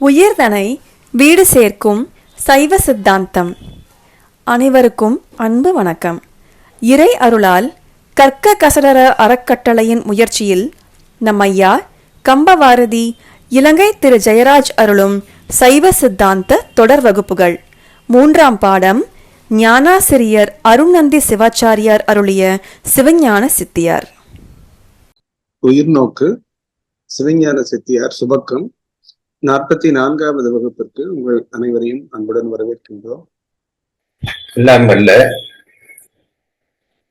உயிர்தனை வீடு சேர்க்கும் சைவ சித்தாந்தம். அனைவருக்கும் அன்பு வணக்கம். இறை அருளால் கற்க கசடர அறக்கட்டளையின் முயற்சியில் நம் ஐயா கம்பவாரதி இலங்கை திரு ஜெயராஜ் அருளும் சைவ சித்தாந்த தொடர் வகுப்புகள். 3ஆம் பாடம் ஞானாசிரியர் அருணந்தி சிவாச்சாரியார் அருளிய சிவஞான சித்தியார். உயிர்நோக்கு சிவஞான சித்தியார் சுபக்கம் 44வது வகுப்பிற்கு உங்கள் அனைவரையும் அன்புடன் வரவேற்கின்றோம். எல்லாம் வல்ல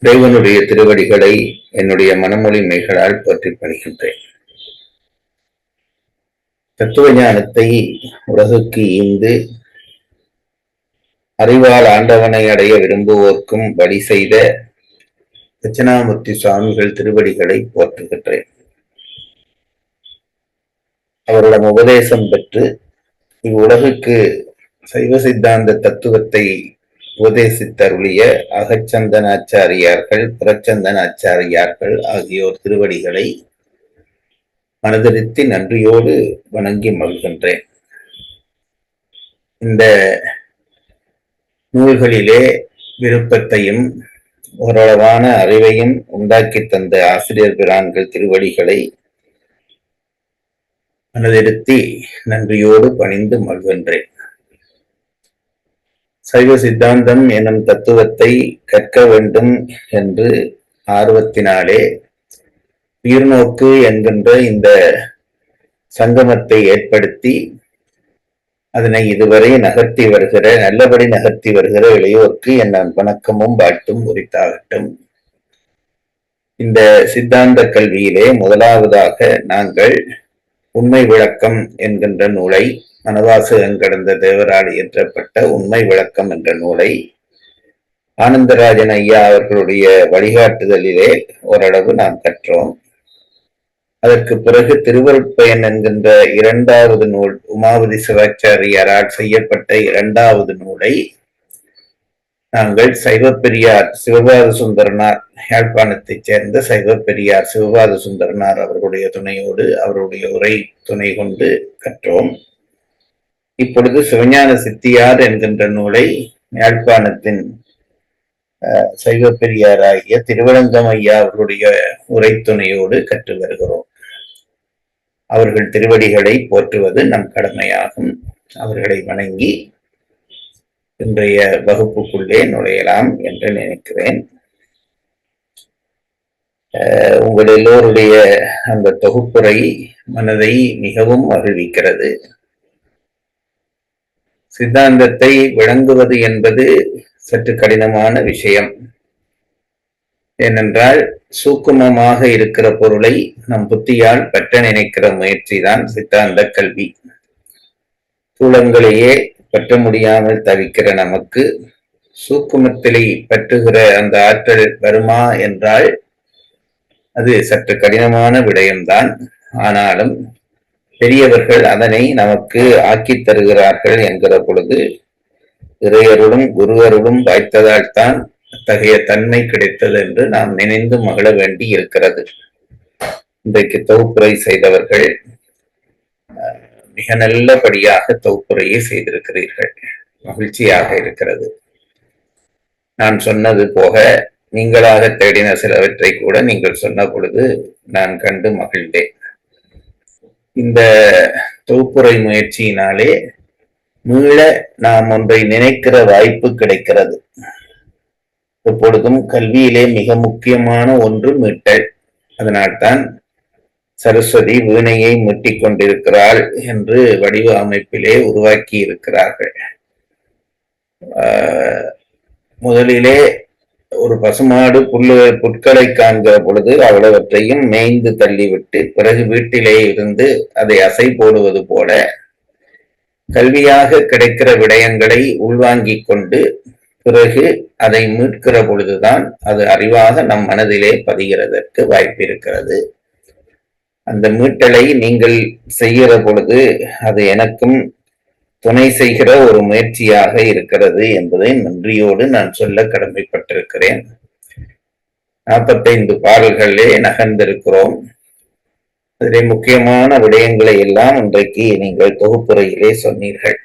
இறைவனுடைய திருவடிகளை என்னுடைய மனமொழி மெய்களால் போற்றி பணிகின்றேன். தத்துவ ஞானத்தை உலகுக்கு ஈந்து அறிவால் ஆண்டவனை அடைய விரும்புவோர்க்கும் வழி செய்த தட்சிணாமூர்த்தி சுவாமிகள் திருவடிகளை போற்றுகின்றேன். அவரிடம் உபதேசம் பெற்று இவ்வுலகுக்கு சைவ சித்தாந்த தத்துவத்தை உபதேசித்தருளிய அகச்சந்தனாச்சாரியார்கள், புறச்சந்தனாச்சாரியார்கள் ஆகியோர் திருவடிகளை மனதிருத்தி நன்றியோடு வணங்கி மகிழ்கின்றேன். இந்த நூல்களிலே விருப்பத்தையும் ஓரளவான அறிவையும் உண்டாக்கி தந்த ஆசிரியர் பிரான்கள் திருவடிகளை மனதிருத்தி நன்றியோடு பணிந்து மகிழ்கின்றேன். சைவ சித்தாந்தம் எனும் தத்துவத்தை கற்க வேண்டும் என்று ஆர்வத்தினாலே உயிர்நோக்கு என்கின்ற இந்த சங்கமத்தை ஏற்படுத்தி அதனை இதுவரை நகர்த்தி வருகிற, நல்லபடி நகர்த்தி வருகிற இளையோருக்கு என் வணக்கமும் வாழ்த்தும் உரித்தாகட்டும். இந்த சித்தாந்த கல்வியிலே முதலாவதாக நாங்கள் உண்மை விளக்கம் என்கின்ற நூலை, மனவாசகம் கடந்த தேவரால் இயற்றப்பட்ட உண்மை விளக்கம் என்ற நூலை ஆனந்தராஜன் ஐயா அவர்களுடைய வழிகாட்டுதலிலே ஓரளவு நாம் கற்றோம். அதற்கு பிறகு திருவருட்பயன் என்கின்ற 2வது நூல், உமாபதி சிவாச்சாரியாரால் செய்யப்பட்ட 2வது நூலை நாங்கள் சைவப்பெரியார் சிவபாத சுந்தரனார், யாழ்ப்பாணத்தைச் சேர்ந்த சைவப்பெரியார் சிவபாத சுந்தரனார் அவர்களுடைய துணையோடு, அவருடைய உரை துணை கொண்டு கற்றோம். இப்பொழுது சிவஞான சித்தியார் என்கின்ற நூலை யாழ்ப்பாணத்தின் சைவப்பெரியாராகிய திருவரங்கம் ஐயா அவர்களுடைய உரை துணையோடு கற்று வருகிறோம். அவர்கள் திருவடிகளை போற்றுவது நம் கடமையாகும். அவர்களை வணங்கி இன்றைய வகுப்புக்குள்ளே நுழையலாம் என்று நினைக்கிறேன். உங்கள் எல்லோருடைய அந்த தொகுப்புரை மனதை மிகவும் மகிழ்விக்கிறது. சித்தாந்தத்தை விளங்குவது என்பது சற்று கடினமான விஷயம். ஏனென்றால் சூக்குமமாக இருக்கிற பொருளை நம் புத்தியால் பற்ற நினைக்கிற முயற்சி தான் சித்தாந்த கல்வி. சூழங்களையே பற்ற முடியாமல் தவிக்கிற நமக்கு சூக்குமத்திலே பற்றுகிற அந்த ஆற்றல் வருமா என்றால் அது சற்று கடினமான விடயம்தான். ஆனாலும் பெரியவர்கள் அதனை நமக்கு ஆக்கி தருகிறார்கள் என்கிற பொழுது இறையருளும் குருவருளும் வாய்த்ததால் தான் அத்தகைய தன்மை கிடைத்தது என்று நாம் நினைந்து மகிழ வேண்டி இருக்கிறது. இன்றைக்கு தொகுப்புரை செய்தவர்கள் மிக நல்லபடியாக தொகுப்புரையை செய்திருக்கிறீர்கள். மகிழ்ச்சியாக இருக்கிறது. நான் சொன்னது போக நீங்களாக தேடின சிலவற்றை கூட நீங்கள் சொன்ன பொழுது நான் கண்டு மகிழ்ந்தேன். இந்த தொகுப்புரை முயற்சியினாலே மீள நாம் ஒன்றை நினைக்கிற வாய்ப்பு கிடைக்கிறது. எப்பொழுதும் கல்வியிலே மிக முக்கியமான ஒன்று மீட்டல். அதனால்தான் சரஸ்வதி வீணையை மீட்டிக் கொண்டிருக்கிறாள் என்று வடிவ அமைப்பிலே உருவாக்கி இருக்கிறார்கள். முதலிலே ஒரு பசுமாடு புற்களை காண்கிற பொழுது அவ்வளவற்றையும் மேய்ந்து தள்ளிவிட்டு பிறகு வீட்டிலே இருந்து அதை அசை போடுவது போல கல்வியாக கிடைக்கிற விடயங்களை உள்வாங்கிக் கொண்டு பிறகு அதை மீட்கிற பொழுதுதான் அது அறிவாக நம் மனதிலே பதிகிறதற்கு வாய்ப்பு இருக்கிறது. அந்த மீட்டலை நீங்கள் செய்கிற பொழுது அது எனக்கும் துணை செய்கிற ஒரு முயற்சியாக இருக்கிறது என்பதை நன்றியோடு நான் சொல்ல கடமைப்பட்டிருக்கிறேன். 45 பாடல்களே நகர்ந்திருக்கிறோம். அதிலே முக்கியமான விடயங்களை எல்லாம் இன்றைக்கு நீங்கள் தொகுப்புரையிலே சொன்னீர்கள்.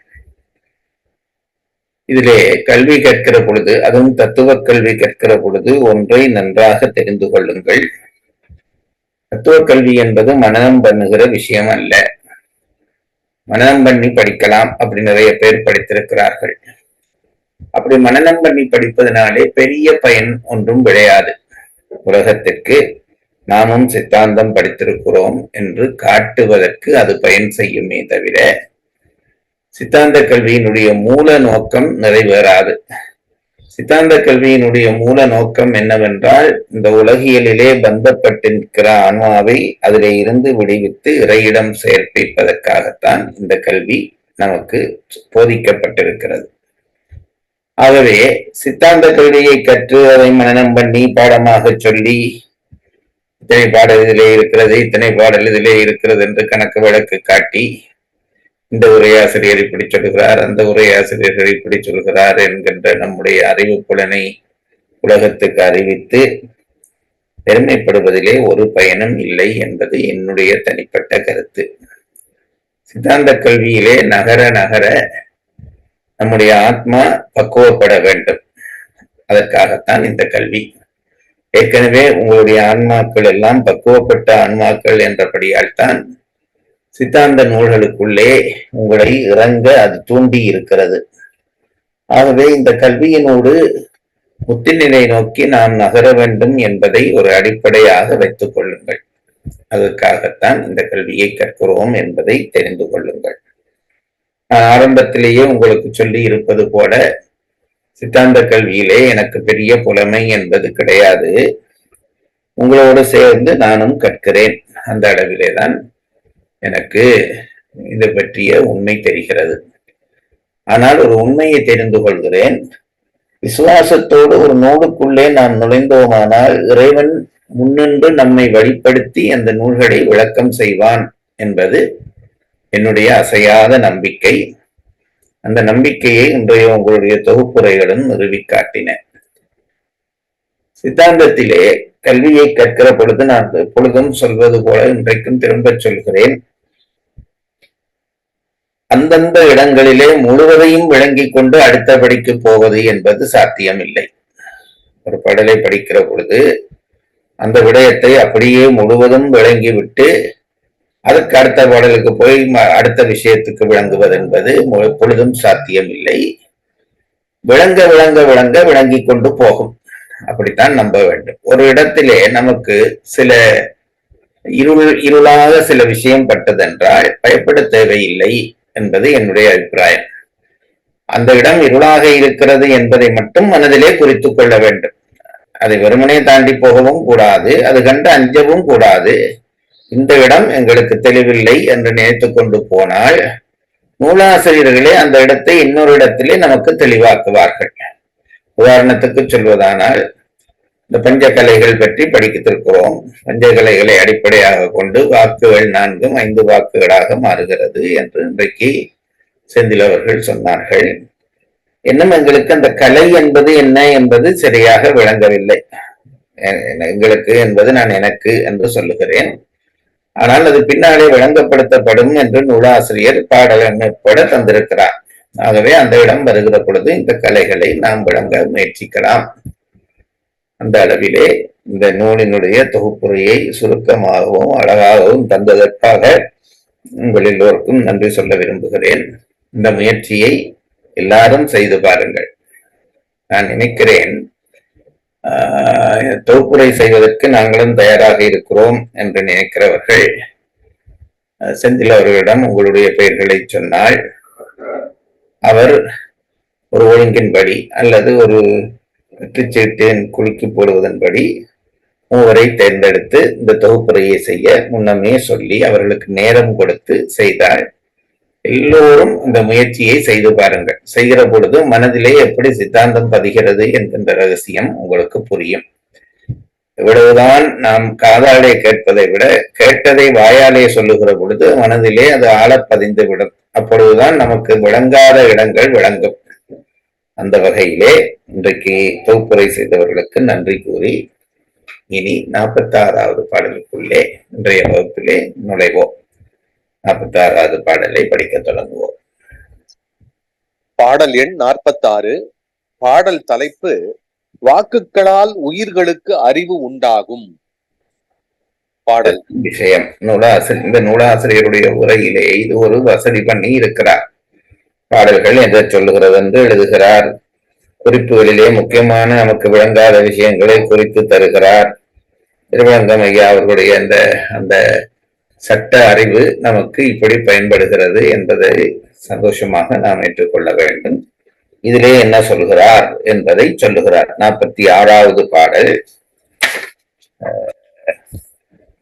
இதிலே கல்வி கற்கிற பொழுது, அதுவும் தத்துவ கல்வி கற்கிற பொழுது ஒன்றை நன்றாக தெரிந்து கொள்ளுங்கள். தத்துவ கல்வி என்பது மனனம் பண்ணுகிற விஷயம் அல்ல. மனனம் பண்ணி படிக்கலாம், அப்படி நிறைய பேர் படித்திருக்கிறார்கள். அப்படி மனனம் பண்ணி படிப்பதனாலே பெரிய பயன் ஒன்றும் விளையாது. உலகத்திற்கு நாமும் சித்தாந்தம் படித்திருக்கிறோம் என்று காட்டுவதற்கு அது பயன் செய்யுமே தவிர சித்தாந்த கல்வியினுடைய மூல நோக்கம் நிறைவேறாது. சித்தாந்த கல்வியினுடைய மூல நோக்கம் என்னவென்றால், இந்த உலகியலிலே பந்தப்பட்டிருக்கிற ஆன்மாவை அதிலே இருந்து விடுவித்து இறையிடம் சேர்ப்பிப்பதற்காகத்தான் இந்த கல்வி நமக்கு போதிக்கப்பட்டிருக்கிறது. ஆகவே சித்தாந்த கல்வியை கற்று அதை மனனம் பண்ணி பாடமாக சொல்லி இத்தனை பாடல் இதிலே இருக்கிறது, இத்தனை பாடல் இதிலே இருக்கிறது என்று கணக்கு வழக்கு காட்டி இந்த உரையாசிரியர் இப்படி சொல்லுகிறார், அந்த உரையாசிரியர்கள் இப்படி சொல்கிறார் என்கின்ற நம்முடைய அறிவு புலனை உலகத்துக்கு அறிவித்து பெருமைப்படுவதிலே ஒரு பயனும் இல்லை என்பது என்னுடைய தனிப்பட்ட கருத்து. சித்தாந்த கல்வியிலே நகர நகர நம்முடைய ஆத்மா பக்குவப்பட வேண்டும். அதற்காகத்தான் இந்த கல்வி. ஏற்கனவே உங்களுடைய ஆன்மாக்கள் எல்லாம் பக்குவப்பட்ட ஆன்மாக்கள் என்றபடியால் தான் சித்தாந்த நூல்களுக்குள்ளே உங்களை இறங்க அது தூண்டி இருக்கிறது. ஆகவே இந்த கல்வியினோடு முத்திநிலை நோக்கி நாம் நகர வேண்டும் என்பதை ஒரு அடிப்படையாக வைத்துக் கொள்ளுங்கள். அதற்காகத்தான் இந்த கல்வியை கற்கிறோம் என்பதை தெரிந்து கொள்ளுங்கள். நான் ஆரம்பத்திலேயே உங்களுக்கு சொல்லி இருப்பது போல, சித்தாந்த கல்வியிலே எனக்கு பெரிய புலமை என்பது கிடையாது. உங்களோடு சேர்ந்து நானும் கற்கிறேன். அந்த அளவிலே தான் எனக்கு இது பற்றிய உண்மை தெரிகிறது. ஆனால் ஒரு உண்மையை தெரிந்து கொள்கிறேன். விசுவாசத்தோடு ஒரு நூலுக்குள்ளே நாம் நுழைந்தோமானால் இறைவன் முன்னின்று நம்மை வழிப்படுத்தி அந்த நூல்களை விளக்கம் செய்வான் என்பது என்னுடைய அசையாத நம்பிக்கை. அந்த நம்பிக்கையை இன்றைய உங்களுடைய தொகுப்புரைகளும் நிறுவி காட்டின. சித்தாந்தத்திலே கல்வியை கற்கிற பொழுது நான் எப்பொழுதும் சொல்வது போல இன்றைக்கும் திரும்ப சொல்கிறேன், அந்தந்த இடங்களிலே முழுவதையும் விளங்கிக் கொண்டு அடுத்தபடிக்கு போவது என்பது சாத்தியம் இல்லை. ஒரு பாடலை படிக்கிற பொழுது அந்த விடயத்தை அப்படியே முழுவதும் விளங்கிவிட்டு அதற்கு அடுத்த பாடலுக்கு போய் அடுத்த விஷயத்துக்கு விளங்குவது என்பது எப்பொழுதும் சாத்தியம் இல்லை. விளங்க விளங்க விளங்க விளங்கி கொண்டு போகும். அப்படித்தான் நம்ப வேண்டும். ஒரு இடத்திலே நமக்கு சில இருளாக சில விஷயம் பட்டதென்றால் பயப்பட தேவையில்லை என்பது என்னுடைய அபிப்பிராயம். அந்த இடம் இருளாக இருக்கிறது என்பதை மட்டும் மனதிலே குறித்துக் கொள்ள வேண்டும். அதை வெறுமனே தாண்டி போகவும் கூடாது, அது கண்டு அஞ்சவும் கூடாது. இந்த இடம் எங்களுக்கு தெளிவில்லை என்று நினைத்து கொண்டு போனால் நூலாசிரியர்களே அந்த இடத்தை இன்னொரு இடத்திலே நமக்கு தெளிவாக்குவார்கள். உதாரணத்துக்கு சொல்வதானால், இந்த பஞ்சகலைகள் பற்றி படித்திருக்கிறோம். பஞ்சகலைகளை அடிப்படையாக கொண்டு வாக்குகள் 4 5 வாக்குகளாக மாறுகிறது என்று இன்றைக்கு செந்தில் அவர்கள் சொன்னார்கள். இன்னும் எங்களுக்கு அந்த கலை என்பது என்ன என்பது சரியாக விளங்கவில்லை. எங்களுக்கு என்பது நான் எனக்கு என்று சொல்லுகிறேன். ஆனால் அது பின்னாலே விளங்கப்படுத்தப்படும் என்று நூலாசிரியர் பாடல் உட்பட தந்திருக்கிறார். ஆகவே அந்த இடம் வருகிற பொழுது இந்த கலைகளை நாம் விளங்க முயற்சிக்கலாம். அந்த அளவிலே இந்த நூலினுடைய தொகுப்புரையை சுருக்கமாகவும் அழகாகவும் தந்ததற்காக உங்கள் எல்லோருக்கும் நன்றி சொல்ல விரும்புகிறேன். இந்த முயற்சியை எல்லாரும் செய்து பாருங்கள். நான் நினைக்கிறேன் தொகுப்புரை செய்வதற்கு நாங்களும் தயாராக இருக்கிறோம் என்று நினைக்கிறவர்கள் செந்தில் அவர்களிடம் உங்களுடைய பெயர்களை சொன்னால் அவர் ஒரு ஒழுங்கின்படி அல்லது ஒரு வெற்றிச்சீட்டின் குலுக்கி போடுவதன்படி 3 தேர்ந்தெடுத்து இந்த தொகுப்புரையை செய்ய முன்னமே சொல்லி அவர்களுக்கு நேரம் கொடுத்து செய்தால் எல்லோரும் இந்த முயற்சியை செய்து பாருங்கள். செய்கிற பொழுது மனதிலே எப்படி சித்தாந்தம் பதிகிறது என்கின்ற ரகசியம் உங்களுக்கு புரியும். இவ்வளவுதான் நாம் காதாலே கேட்பதை விட கேட்டதை வாயாலே சொல்லுகிற பொழுது மனதிலே அது ஆழப்பதிந்து விடும். அப்பொழுதுதான் நமக்கு விளங்காத இடங்கள் விளங்கும். அந்த வகையிலே இன்றைக்கு தொகுப்புரை செய்தவர்களுக்கு நன்றி கூறி இனி 46வது பாடலுக்குள்ளே இன்றைய வகுப்பிலே நுழைவோம். 46வது பாடலை படிக்க தொடங்குவோம். பாடல் எண் 46. பாடல் தலைப்பு வாக்குகளால் உயிர்களுக்கு அறிவு உண்டாகும். பாடல் விஷயம் இந்த நூலாசிரியருடைய உரையிலே இது ஒரு வசதி பண்ணி இருக்கிறார். பாடல்கள் எதை சொல்லுகிறது என்று எழுதுகிறார். குறிப்புகளிலே முக்கியமான நமக்கு விளங்காத விஷயங்களை குறித்து தருகிறார். திருவரங்கம் ஐயா அவர்களுடைய அந்த சட்ட அறிவு நமக்கு இப்படி பயன்படுகிறது என்பதை சந்தோஷமாக நாம் ஏற்றுக்கொள்ள வேண்டும். இதிலே என்ன சொல்கிறார் என்பதை சொல்லுகிறார். 46வது பாடல்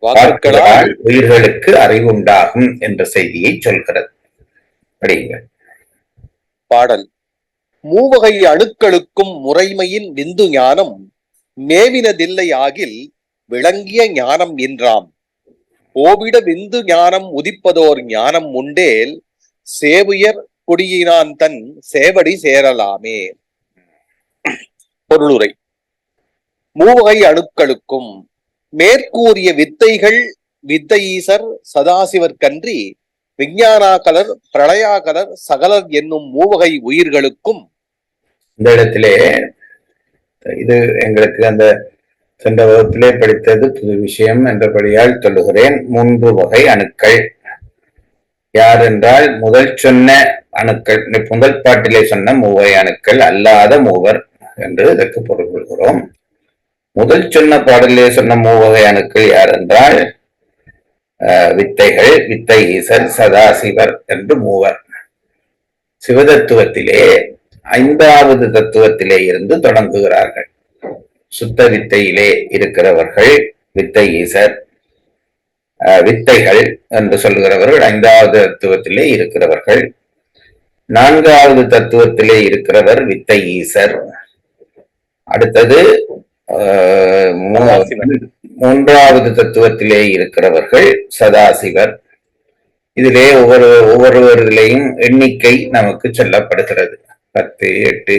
வாக்குகளால் உயிர்களுக்கு அறிவுண்டாகும் என்ற செய்தியை சொல்கிறது. படியுங்கள். பாடல் மூவகை அணுக்களுக்கும் முறைமையின் விந்து ஞானம் மேவினதில்லை ஆகில் விளங்கிய ஞானம் என்றாம். ஓவிட விந்து ஞானம் உதிப்பதோர் ஞானம் உண்டேல் சேவுயர் கொடியினான் தன் சேவடி சேரலாமே. பொருளுரை. மூவகை அணுக்களுக்கும் மேற்கூறிய வித்தைகள் வித்தையீசர் சதாசிவர்கன்றி விஞ்ஞானாகலர் பிரளயாகலர் சகலர் என்னும் மூவகை உயிர்களுக்கும். இந்த இடத்திலே இது எங்களுக்கு அந்த சென்ற வகுப்பிலே படித்தது புது விஷயம் என்றபடியால் சொல்லுகிறேன். 3 வகை அணுக்கள் யார் என்றால் முதல் சொன்ன அணுக்கள், முதல் பாட்டிலே சொன்ன மூவகை அணுக்கள் அல்லாத மூவர் என்று இதற்கு பொருள் கொள்கிறோம். முதல் சொன்ன பாடலே சொன்ன மூவகை அணுக்கள் யார் என்றால் வித்தைகள், வித்தை ஈசர், சதாசிவர் என்று மூவர். சிவதத்துவத்திலே 5வது தத்துவத்திலே இருந்து தொடங்குகிறார்கள். சுத்த வித்தையிலே இருக்கிறவர்கள் வித்தை ஈசர், வித்தைகள் என்று சொல்கிறவர்கள் 5வது தத்துவத்திலே இருக்கிறவர்கள். 4வது தத்துவத்திலே இருக்கிறவர் வித்தை ஈசர். அடுத்தது 3வது தத்துவத்திலே இருக்கிறவர்கள் சதாசிவர். இதிலே ஒவ்வொருவரிலேயும் எண்ணிக்கை நமக்கு சொல்லப்படுகிறது. 10, 8.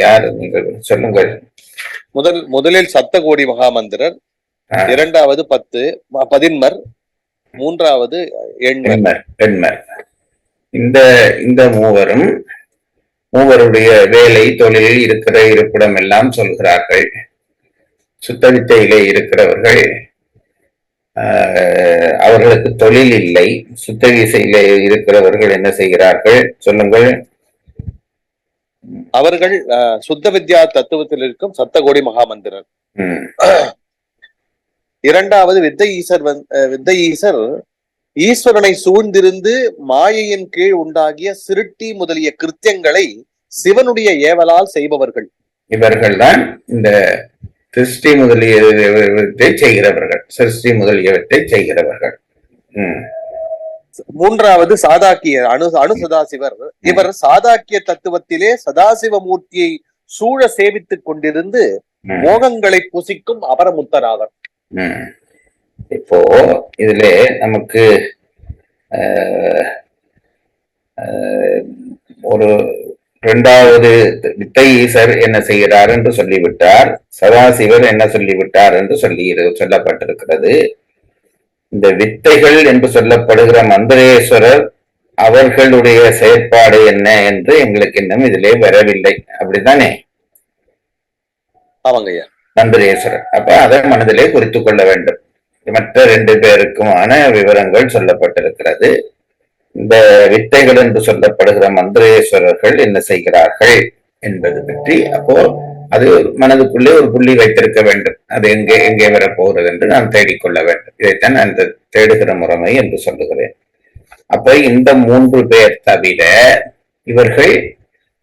யார் நீங்கள் சொல்லுங்கள். முதலில் சப்தகோடி மகாமந்திரர், 2வது 10 பதின்மர், 3வது எண்மர். இந்த மூவருடைய வேலை தொழிலில் இருக்கிற இருப்பிடம் எல்லாம் சொல்கிறார்கள். சுத்த வித்தையிலே இருக்கிறவர்கள் அவர்களுக்கு தொழில் இல்லை. சுத்த விசையிலே இருக்கிறவர்கள் என்ன செய்கிறார்கள் சொல்லுங்கள். அவர்கள் சுத்த வித்யா தத்துவத்தில் இருக்கும் சப்தகோடி மகாமந்திரர். 2வது வித்தை ஈசர் ஈஸ்வரனை சூழ்ந்திருந்து மாயையின் கீழ் உண்டாகிய சிருட்டி முதலிய கிருத்தியங்களை சிவனுடைய ஏவலால் செய்பவர்கள். இவர்கள்தான் இந்த சிருஷ்டி முதலியவற்றை செய்கிறவர்கள். சிருஷ்டி முதலியவற்றை செய்கிறவர்கள். 3வது சாதாக்கிய அணு சதாசிவர். இவர் சாதாக்கிய தத்துவத்திலே சதாசிவ மூர்த்தியை சூழ சேவித்துக் கொண்டிருந்து மோகங்களை புசிக்கும் அபரமுத்தராவர். இப்போ இதிலே நமக்கு ஒரு 2வது வித்தை ஈசர் என்ன செய்கிறார் என்று சொல்லிவிட்டார். சதாசிவர் என்ன சொல்லிவிட்டார் என்று சொல்லப்பட்டிருக்கிறது. இந்த வித்தைகள் என்று சொல்லப்படுகிற மந்திரேஸ்வரர் அவர்களுடைய செயற்பாடு என்ன என்று எங்களுக்கு இன்னும் இதிலே வரவில்லை. அப்படித்தானே? ஆமாங்கய்யா. மந்திரேஸ்வரர். அப்ப அதை மனதிலே குறித்துக் கொள்ள வேண்டும். மற்ற 2 பேருக்குமான விவரங்கள் சொல்லப்பட்டிருக்கிறது. இந்த வித்தைகள் என்று சொல்லப்படுகிற மந்திரேஸ்வரர்கள் என்ன செய்கிறார்கள் என்பது பற்றி அப்போ அது மனதுக்குள்ளே ஒரு புள்ளி வைத்திருக்க வேண்டும். அது எங்கே வரப்போகிறது என்று நாம் தேடிக்கொள்ள வேண்டும். இதைத்தான் அந்த தேடுகிற முறைமை என்று சொல்லுகிறேன். அப்ப இந்த 3 பேர் தவிர இவர்கள்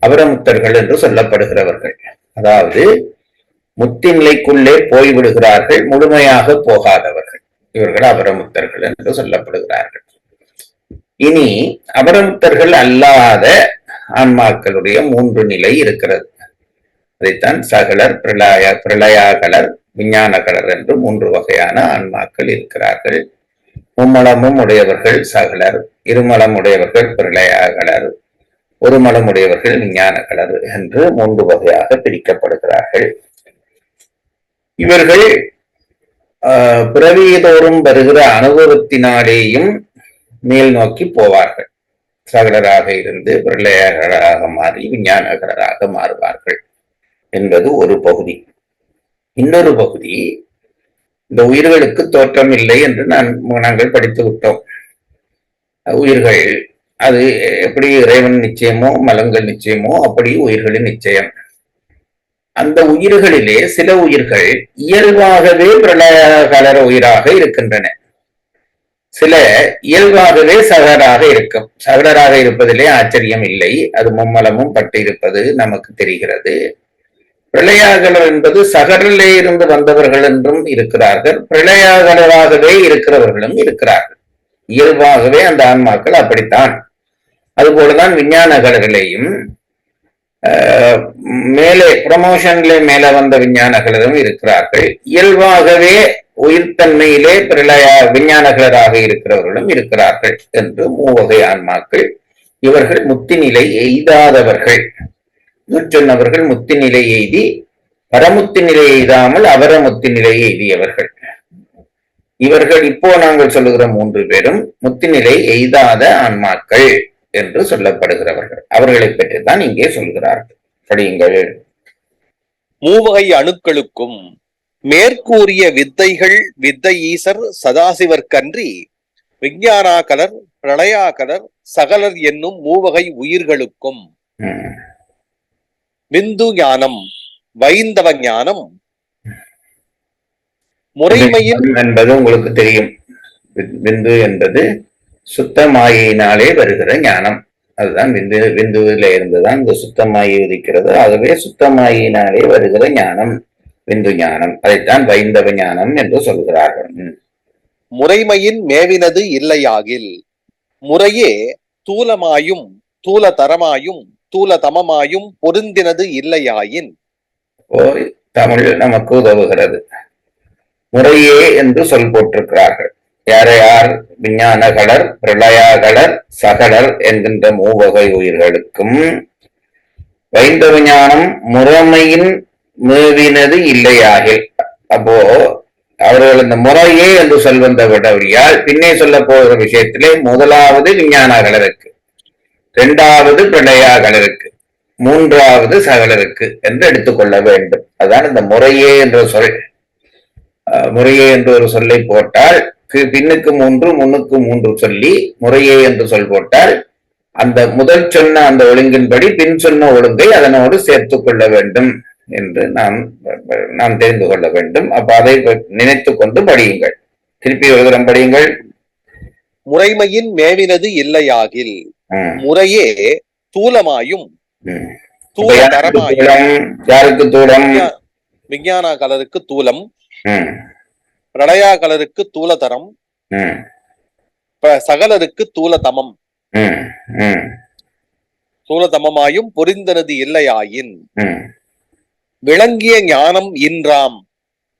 அபரமுத்தர்கள் என்று சொல்லப்படுகிறவர்கள். அதாவது முத்தி நிலைக்குள்ளே போய்விடுகிறார்கள், முழுமையாக போகாதவர்கள். இவர்கள் அபரமுத்தர்கள் என்று சொல்லப்படுகிறார்கள். இனி அபரமுத்தர்கள் அல்லாத ஆன்மாக்களுடைய 3 நிலை இருக்கிறது. அதைத்தான் சகலர், பிரளயாகலர், விஞ்ஞானகலர் என்று 3 வகையான ஆன்மாக்கள் இருக்கிறார்கள். மும்மலமும் உடையவர்கள் சகலர், இருமலம் உடையவர்கள் பிரளயாகலர், ஒரு மலம் உடையவர்கள் விஞ்ஞானகலர் என்று 3 வகையாக பிரிக்கப்படுகிறார்கள். இவர்கள் பிறவியதோறும் வருகிற அனுபவத்தினாலேயும் மேல் நோக்கி போவார்கள். சகலராக இருந்து பிரளயகராக மாறி விஞ்ஞானகராக மாறுவார்கள் என்பது ஒரு பகுதி. இன்னொரு பகுதி, இந்த உயிர்களுக்கு தோற்றம் இல்லை என்று நாங்கள் படித்து விட்டோம். உயிர்கள் அது எப்படி இறைவன் நிச்சயமோ மலங்கள் நிச்சயமோ அப்படி உயிர்களின் நிச்சயம். அந்த உயிர்களிலே சில உயிர்கள் இயல்பாகவே பிரளயகாலர உயிராக இருக்கின்றன. சில இயல்பாகவே சகலராக இருக்கும். சகலராக இருப்பதிலே ஆச்சரியம் இல்லை. அது மும்மலமும் பட்டு இருப்பது நமக்கு தெரிகிறது. பிரளயாகலர் என்பது சகரிலே இருந்து வந்தவர்கள் என்றும் இருக்கிறார்கள், பிரளயாகலராகவே இருக்கிறவர்களும் இருக்கிறார்கள். இயல்பாகவே அந்த ஆன்மாக்கள் அப்படித்தான். அதுபோலதான் விஞ்ஞானகலரிலேயும் மேலே ப்ரமோஷன்ல மேல வந்த விஞ்ஞானகலரும் இருக்கிறார்கள். இயல்பாகவே உயிர்த்தன்மையிலே விஞ்ஞானகலராக இருக்கிறவர்களும் இருக்கிறார்கள் என்று மூவகை ஆன்மாக்கள். இவர்கள் முத்தி நிலை எய்தாதவர்கள். சொன்னவர்கள் முத்தி நிலை எய்தி பரமுத்தி நிலை எய்தாமல் அவரமுத்தி நிலையை எய்தியவர்கள். இவர்கள் இப்போ நாங்கள் சொல்லுகிற 3 பேரும் முத்தி நிலை எய்தாத ஆன்மாக்கள் என்று சொல்லப்படுகிறவர்கள். அவர்களை பற்றி தான் இங்கே சொல்கிறார்கள். படியுங்கள். மூவகை அணுக்களுக்கும் மேற்கூறிய வித்தைகள் வித்தை ஈசர் சதாசிவர்க்கன்றி விஞ்ஞானாகலர் பிரளயாகலர் சகலர் என்னும் மூவகை உயிர்களுக்கும் விந்து ஞானம் வைந்தவ ஞானம் முறைமையில் என்பது உங்களுக்கு தெரியும். விந்து என்பது சுத்தமாயினாலே வருகிற ஞானம். அதுதான் விந்துவில இருந்துதான் இந்த சுத்தமாயி உதிக்கிறது. ஆகவே சுத்தமாயினாலே வருகிற ஞானம் விந்து ஞானம். அதைத்தான் வைந்தவ ஞானம் என்று சொல்கிறார்கள். முறைமையின் மேவினது இல்லையாகில் முறையே தூலமாயும் தூல தரமாயும் தூல தமமாயும் பொருந்தினது இல்லையாயின். தமிழ் நமக்கு உதவுகிறது. முறையே என்று சொல் போட்டிருக்கிறார்கள். யார் விஞ்ஞானகலர் பிரளயாகலர் சகலர் என்கின்ற மூவகை உயிர்களுக்கும் வைந்தவ ஞானம் முறைமையின் மேவினது இல்லையாகில். அப்போ அவர்கள் இந்த முறையே என்று சொல்வந்த விடவியால் பின்னே சொல்ல போகிற விஷயத்திலே முதலாவது விஞ்ஞானகலருக்கு, 2வது பிரளயாகலருக்கு, 3வது சகலருக்கு என்று எடுத்துக்கொள்ள வேண்டும். அதான் இந்த முறையே என்ற சொல். முறையே என்று ஒரு சொல்லை போட்டால் பின்னுக்கு 3 முன்னுக்கு 3 சொல்லி முறையே என்று சொல் போட்டால் அந்த முதல் சொன்ன அந்த ஒழுங்கின்படி பின் சொன்ன ஒழுங்கை அதனோடு சேர்த்து கொள்ள வேண்டும் என்று நாம் தெரிந்து கொள்ள வேண்டும். அப்ப அதை நினைத்து கொண்டு படியுங்கள். திருப்பி ஒரு படியுங்கள். முறைமையின் மேவினது இல்லையாகில் முறையே தூலமாயும் தூல தரமாயும். யாருக்கு தூலம்? விஞ்ஞானகலருக்கு தூலம், பிரளயாகலருக்கு தூலதரம், சகலருக்கு தூலதமம். தூலதமமாயும் பொரிந்தனது இல்லையாயின் விளங்கிய ஞானம் இன்றாம்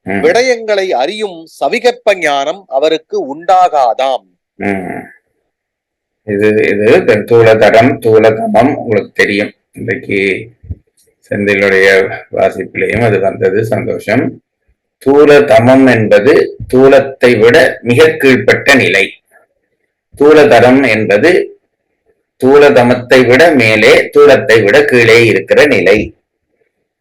விடயங்களை அறியும் சவிகற்ப ஞானம் அவருக்கு உண்டாகாதாம். இது தூலதரம் தூலதமம் உங்களுக்கு தெரியும். இன்றைக்கு செந்திலுடைய வாசிப்பிலையும் அது வந்தது. சந்தோஷம். தூலதமம் என்பது தூலத்தை விட மிக கீழ்ப்பட்ட நிலை. தூலதரம் என்பது தூலதமத்தை விட மேலே தூலத்தை விட கீழே இருக்கிற நிலை.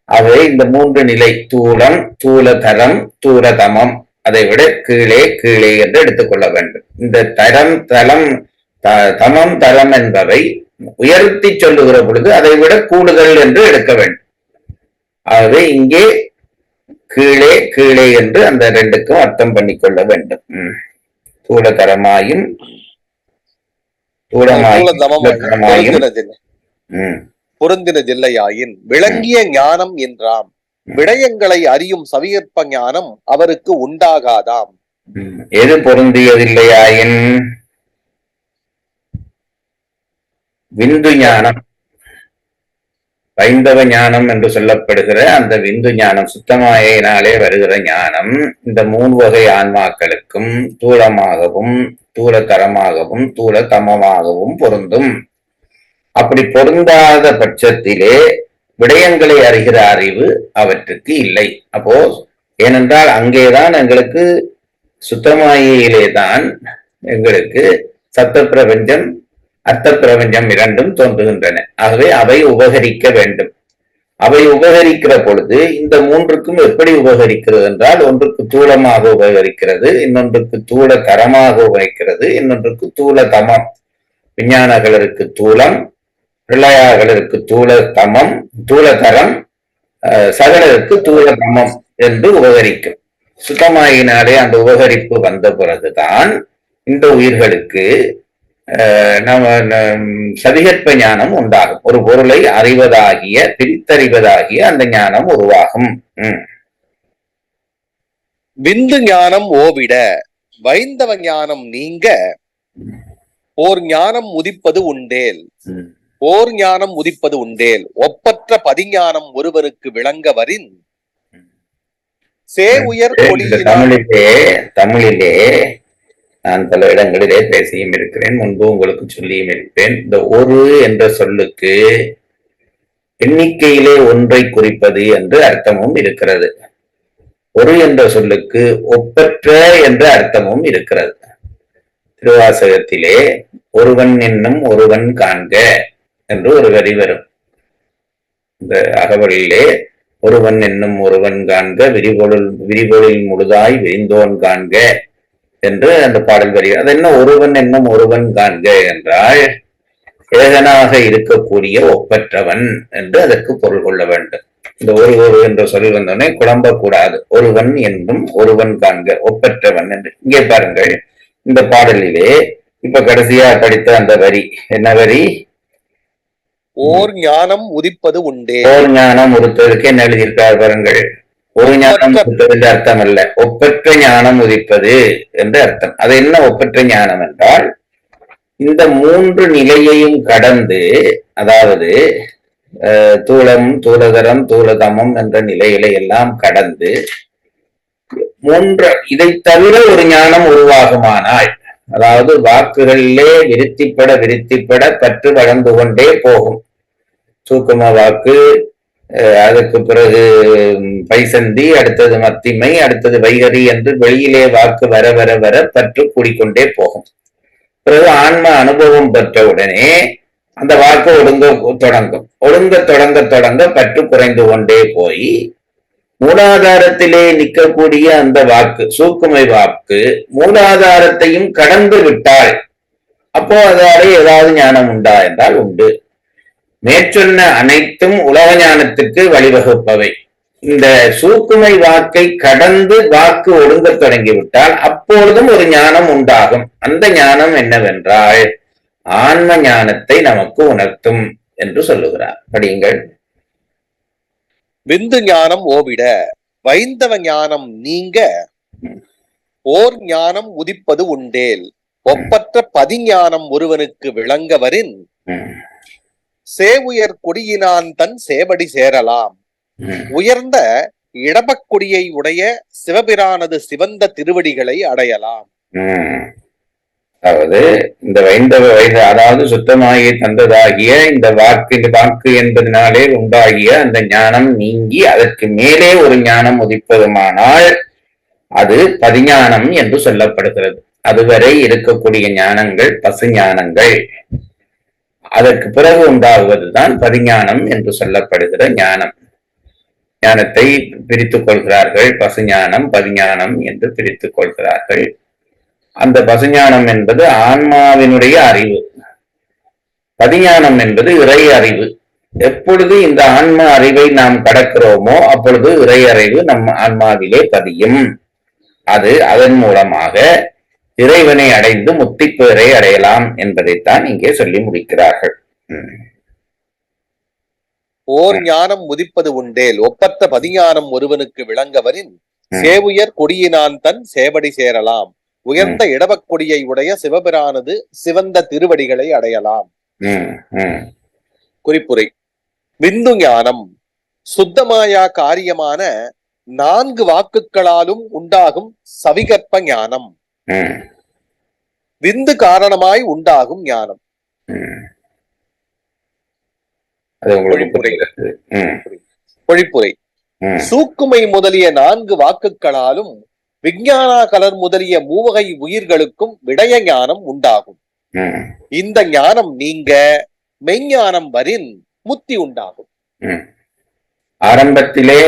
அவை இந்த 3 நிலை தூலம் தூலதரம் தூலதமம் அதை விட கீழே கீழே என்று எடுத்துக்கொள்ள வேண்டும். இந்த தரம் தலம் தமம் தரம் என்பவை உயர்த்தி சொல்லுகிற பொழுது அதை விட கூடுதல் என்று எடுக்க வேண்டும். ஆகவே இங்கே கீழே கீழே என்று அந்த 2க்கும் அர்த்தம் பண்ணிக்கொள்ள வேண்டும். தூலதரமாயும் பொருந்தினதில்லையாயின் விளங்கிய ஞானம் என்றாம் விடயங்களை அறியும் சவிகற்ப ஞானம் அவருக்கு உண்டாகாதாம். எது பொருந்தியதில்லையாயின்? விந்து ஞானம், வைந்தவ ஞானம் என்று சொல்லப்படுகிற அந்த விந்து ஞானம், சுத்தமாயினாலே வருகிற ஞானம் இந்த 3 வகை ஆன்மாக்களுக்கும் தூலமாகவும் தூலதரமாகவும் தூலதமமாகவும் பொருந்தும். அப்படி பொருந்தாத பட்சத்திலே விடயங்களை அறிகிற அறிவு அவற்றுக்கு இல்லை. அப்போ ஏனென்றால் அங்கேதான் எங்களுக்கு சுத்தமாயிலே தான் எங்களுக்கு சத்த பிரபஞ்சம் அர்த்த பிரபஞ்சம் இரண்டும் தோன்றுகின்றன. ஆகவே அவை உபகரிக்க வேண்டும். அவை உபகரிக்கிற பொழுது இந்த மூன்றுக்கும் எப்படி உபகரிக்கிறது என்றால், ஒன்றுக்கு தூளமாக உபகரிக்கிறது, இன்னொன்றுக்கு தூள தரமாக உபகரிக்கிறது, இன்னொன்றுக்கு தூள தமம். விஞ்ஞானகளருக்கு தூளம், பிரளயாகளருக்கு தூள தமம், தூள தரம், சகலருக்கு தூள தமம் என்று உபகரிக்கும். சுத்தமாயினாலே அந்த உபகரிப்பு வந்த பிறகுதான் இந்த உயிர்களுக்கு நம்ம சதிகற்ப ஞானம் உண்டாகும். ஒரு பொருளை அறிவதாகிய, பிரித்தறிவதாகிய அந்த ஞானம் உருவாகும். விந்து ஞானம் ஓவிட வைந்தவ ஞானம் நீங்க ஓர் ஞானம் உதிப்பது உண்டேல். ஓர் ஞானம் உதிப்பது உண்டேல் ஒப்பற்ற பதிஞானம் ஒருவருக்கு விளங்க வரின் சே உயர் தமிழிலே நான் பல இடங்களிலே பேசியும் இருக்கிறேன், முன்பு உங்களுக்கு சொல்லியும் இருப்பேன். இந்த ஒரு என்ற சொல்லுக்கு எண்ணிக்கையிலே ஒன்றை குறிப்பது என்று அர்த்தமும் இருக்கிறது. ஒரு என்ற சொல்லுக்கு ஒப்பற்ற என்ற அர்த்தமும் இருக்கிறது. திருவாசகத்திலே ஒருவன் என்னும் ஒருவன் காண்க என்று ஒரு வரி வரும். இந்த அகவலிலே ஒருவன் என்னும் ஒருவன் காண்க விரிபொருள் முழுதாய் விரிந்தோன் காண்க என்று அந்த பாடல் வரி. அது என்ன ஒருவன் என்னும் ஒருவன் காண்க என்றால், ஏகனாக இருக்கக்கூடிய ஒப்பற்றவன் என்று அதற்கு பொருள் கொள்ள வேண்டும். இந்த ஒரு என்ற சொல் வந்தோடனே குழம்பக்கூடாது. ஒருவன் என்னும் ஒருவன் காண்க ஒப்பற்றவன் என்று. இங்கே பாருங்கள், இந்த பாடலிலே இப்ப கடைசியா படித்த அந்த வரி என்ன வரி? ஓர் ஞானம் உதிப்பது உண்டே. ஓர் ஞானம் உதிப்பதற்கு என்ன எழுதியிருக்கார் பாருங்கள். ஒரு ஞானம் உதிப்பது அர்த்தம் அல்ல, ஒப்பற்ற ஞானம் உதிப்பது என்று அர்த்தம். அது என்ன ஒப்பற்ற ஞானம் என்றால், இந்த மூன்று நிலையையும் கடந்து, அதாவது தூளம், தூளதரம், தூளதமம் என்ற நிலைகளை எல்லாம் கடந்து இதை தவிர ஒரு ஞானம் உருவாகுமானால், அதாவது வாக்குகளிலே விருத்திப்பட பற்று வளர்ந்து கொண்டே போகும். சூக்கும வாக்கு, அதுக்கு பிறகு பைசந்தி, அடுத்தது மத்திமை, அடுத்தது வைகரி என்று வெளியிலே வாக்கு வர வர வர பற்று கூடிக்கொண்டே போகும். பிறகு ஆன்ம அனுபவம் பெற்ற உடனே அந்த வாக்கு ஒடுங்க தொடங்க பற்று குறைந்து கொண்டே போய் மூலாதாரத்திலே நிற்கக்கூடிய அந்த வாக்கு, சூக்குமை வாக்கு மூலாதாரத்தையும் கடந்து விட்டால் அப்போ அதாலே ஏதாவது ஞானம் உண்டா என்றால் உண்டு. மேற்சொன்ன அனைத்தும் உலக ஞானத்துக்கு வழிவகுப்பவை. இந்த சூக்குமை வாக்கை கடந்து வாக்கு ஒடுங்க தொடங்கிவிட்டால் அப்பொழுதும் ஒரு ஞானம் உண்டாகும். அந்த ஞானம் என்னவென்றால் ஆன்ம ஞானத்தை நமக்கு உணர்த்தும் என்று சொல்லுகிறார். படியுங்கள். விந்து ஞானம் ஓவிட வைந்தவ ஞானம் நீங்க ஓர் ஞானம் உதிப்பது உண்டேல் ஒப்பற்ற பதிஞானம் ஒருவனுக்கு விளங்க வரின் சேவுயர் கொடியினான் தன் சேவடி சேரலாம். உயர்ந்த இடபக்குடியை உடைய சிவபிரானது சிவந்த திருவடிகளை அடையலாம். அதாவது இந்த வைந்தவ அதாவது சுத்தமாகி தந்ததாகிய இந்த வாக்கு என்பதனாலே உண்டாகிய அந்த ஞானம் நீங்கி அதற்கு மேலே ஒரு ஞானம் உதிப்பதுமானால் அது பதிஞானம் என்று சொல்லப்படுகிறது. அதுவரை இருக்கக்கூடிய ஞானங்கள் பசு ஞானங்கள். அதற்கு பிறகு உண்டாகுவதுதான் பதிஞானம் என்று சொல்லப்படுகிற ஞானம். ஞானத்தை பிரித்துக் கொள்கிறார்கள். பசுஞானம், பதிஞானம் என்று பிரித்துக் கொள்கிறார்கள். அந்த பசுஞானம் என்பது ஆன்மாவினுடைய அறிவு, பதிஞானம் என்பது இறை அறிவு. எப்பொழுது இந்த ஆன்ம அறிவை நாம் கடக்கிறோமோ அப்பொழுது இறை அறிவு நம் ஆன்மாவிலே பதியும். அது அதன் மூலமாக இறைவனை அடைந்து முத்திப்பேரை அடையலாம் என்பதைத்தான் இங்கே சொல்லி முடிக்கிறார்கள். ஓர் ஞானம் உதிப்பது உண்டேல் ஒப்பற்ற பதிஞானம் ஒருவனுக்கு விளங்கவரின் சேவுயர் கொடியினான் தன் சேவடி சேரலாம். உயர்ந்த இடவக்கொடியை உடைய சிவபிரானது சிவந்த திருவடிகளை அடையலாம். குறிப்புரை. விந்து ஞானம் சுத்தமாயா காரியமான 4 வாக்குகளாலும் உண்டாகும் சவிகற்ப ஞானம். விந்து காரணமாய் உண்டாகும் ஞானம். பொழிப்புரை. சூக்குமை முதலிய 4 வாக்குகளாலும் விஞ்ஞானா கலர் முதலிய மூவகை உயிர்களுக்கும் விடய ஞானம் உண்டாகும். இந்த ஞானம் நீங்க மெய்ஞானம் வரின் முத்தி உண்டாகும். ஆரம்பத்திலே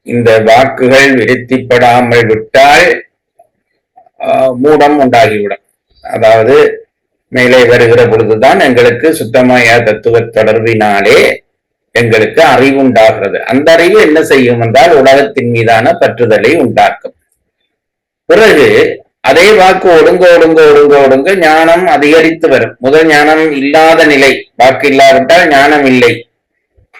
இந்த வாக்குகள் விருத்திப்படாமல் விட்டால் மூடம் உண்டாகிவிடும். அதாவது மேலே வருகிற பொழுதுதான் எங்களுக்கு சுத்தமய தத்துவ தொடர்பினாலே எங்களுக்கு அறிவு உண்டாகிறது. அந்த அறிவு என்ன செய்யும் என்றால் உலகத்தின் மீதான பற்றுதலை உண்டாக்கும். பிறகு அதே வாக்கு ஒடுங்க ஒடுங்க ஒடுங்க ஒடுங்க ஞானம் அதிகரித்து வரும். முதல் ஞானம் இல்லாத நிலை, வாக்கு இல்லாவிட்டால் ஞானம் இல்லை.